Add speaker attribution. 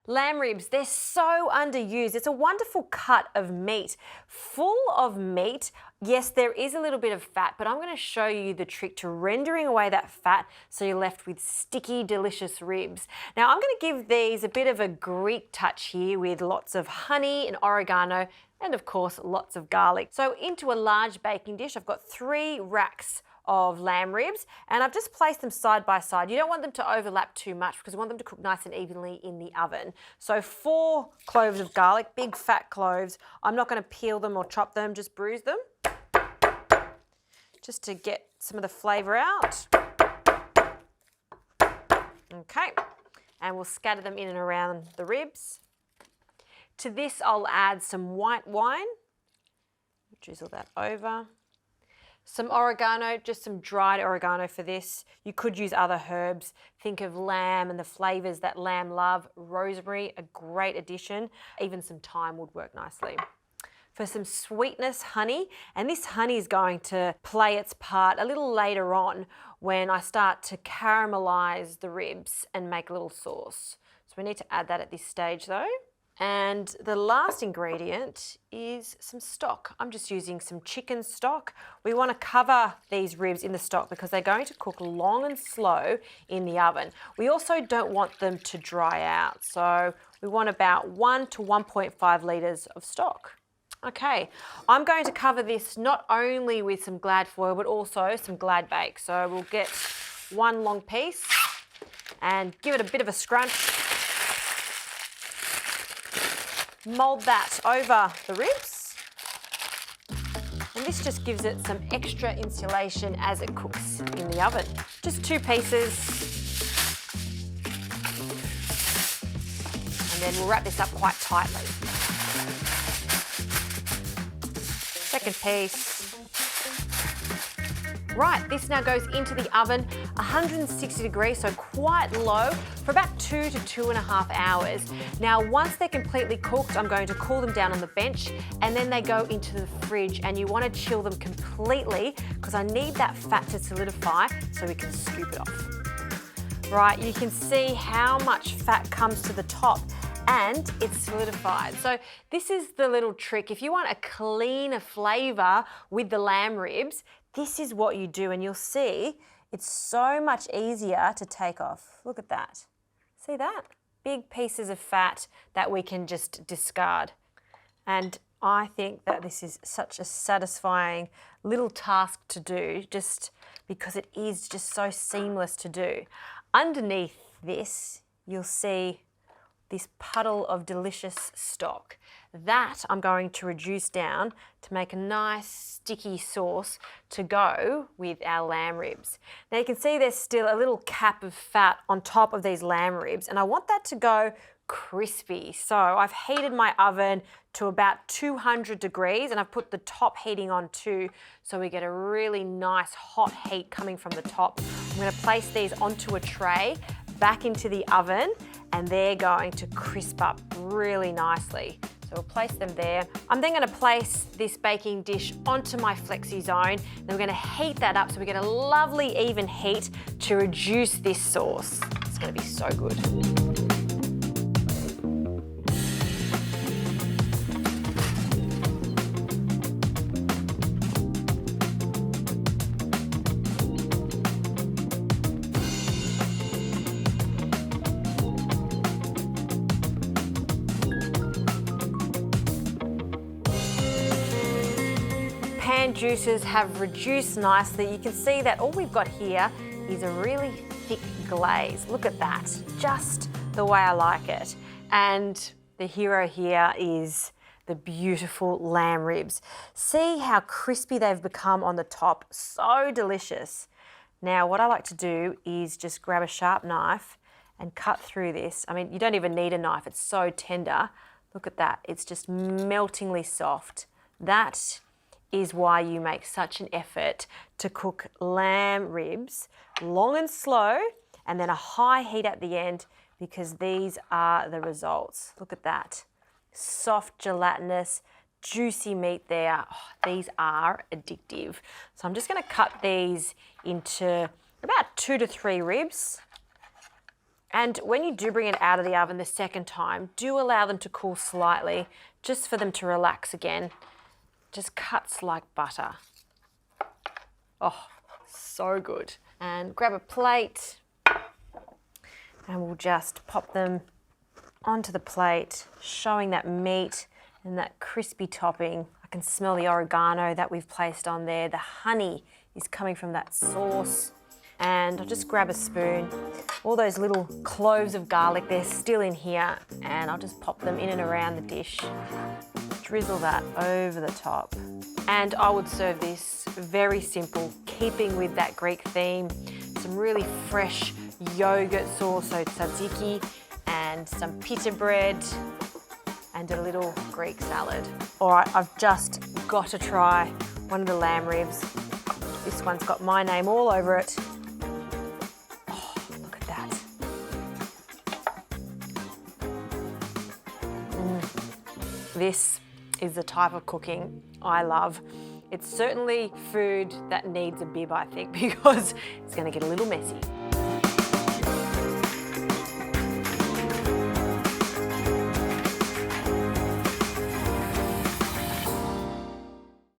Speaker 1: Lamb ribs, they're so underused. It's a wonderful cut of meat, full of meat. Yes, there is a little bit of fat, but I'm going to show you the trick to rendering away that fat so you're left with sticky, delicious ribs. Now, I'm going to give these a bit of a Greek touch here with lots of honey and oregano and, of course, lots of garlic. So into a large baking dish, I've got 3 racks of lamb ribs, and I've just placed them side by side. You don't want them to overlap too much because we want them to cook nice and evenly in the oven. So 4 cloves of garlic, big fat cloves. I'm not going to peel them or chop them, just bruise them, just to get some of the flavour out. Okay, and we'll scatter them in and around the ribs. To this, I'll add some white wine. Drizzle that over. Some oregano, just some dried oregano for this. You could use other herbs. Think of lamb and the flavours that lamb love. Rosemary, a great addition. Even some thyme would work nicely. For some sweetness, honey. And this honey is going to play its part a little later on when I start to caramelise the ribs and make a little sauce. So we need to add that at this stage though. And the last ingredient is some stock. I'm just using some chicken stock. We want to cover these ribs in the stock because they're going to cook long and slow in the oven. We also don't want them to dry out. So we want about 1 to 1.5 litres of stock. Okay, I'm going to cover this not only with some Glad foil, but also some Glad bake. So we'll get 1 long piece and give it a bit of a scrunch. Mould that over the ribs, and this just gives it some extra insulation as it cooks in the oven. Just 2 pieces, and then we'll wrap this up quite tightly. Second piece. Right, this now goes into the oven, 160 degrees, so quite low, for about 2 to 2.5 hours. Now, once they're completely cooked, I'm going to cool them down on the bench, and then they go into the fridge, and you want to chill them completely because I need that fat to solidify so we can scoop it off. Right, you can see how much fat comes to the top and it's solidified. So this is the little trick. If you want a cleaner flavour with the lamb ribs, this is what you do, and you'll see it's so much easier to take off. Look at that. See that? Big pieces of fat that we can just discard. And I think that this is such a satisfying little task to do just because it is just so seamless to do. Underneath this, you'll see this puddle of delicious stock. That I'm going to reduce down to make a nice sticky sauce to go with our lamb ribs. Now you can see there's still a little cap of fat on top of these lamb ribs, and I want that to go crispy. So I've heated my oven to about 200 degrees and I've put the top heating on too, so we get a really nice hot heat coming from the top. I'm going to place these onto a tray back into the oven, and they're going to crisp up really nicely. So we'll place them there. I'm then going to place this baking dish onto my Flexi Zone. Then we're going to heat that up so we get a lovely even heat to reduce this sauce. It's going to be so good. Pan juices have reduced nicely. You can see that all we've got here is a really thick glaze. Look at that, just the way I like it. And the hero here is the beautiful lamb ribs. See how crispy they've become on the top, so delicious. Now what I like to do is just grab a sharp knife and cut through this. I mean, you don't even need a knife, it's so tender. Look at that, it's just meltingly soft. That is why you make such an effort to cook lamb ribs long and slow and then a high heat at the end, because these are the results. Look at that. Soft, gelatinous, juicy meat there. Oh, these are addictive. So I'm just going to cut these into about 2 to 3 ribs. And when you do bring it out of the oven the second time, do allow them to cool slightly, just for them to relax again. Just cuts like butter. Oh, so good. And grab a plate, and we'll just pop them onto the plate, showing that meat and that crispy topping. I can smell the oregano that we've placed on there. The honey is coming from that sauce. And I'll just grab a spoon. All those little cloves of garlic, they're still in here, and I'll just pop them in and around the dish. Drizzle that over the top. And I would serve this very simple, keeping with that Greek theme. Some really fresh yogurt sauce, so tzatziki, and some pita bread, and a little Greek salad. All right, I've just got to try one of the lamb ribs. This one's got my name all over it. Oh, look at that. This is the type of cooking I love. It's certainly food that needs a bib, I think, because it's going to get a little messy.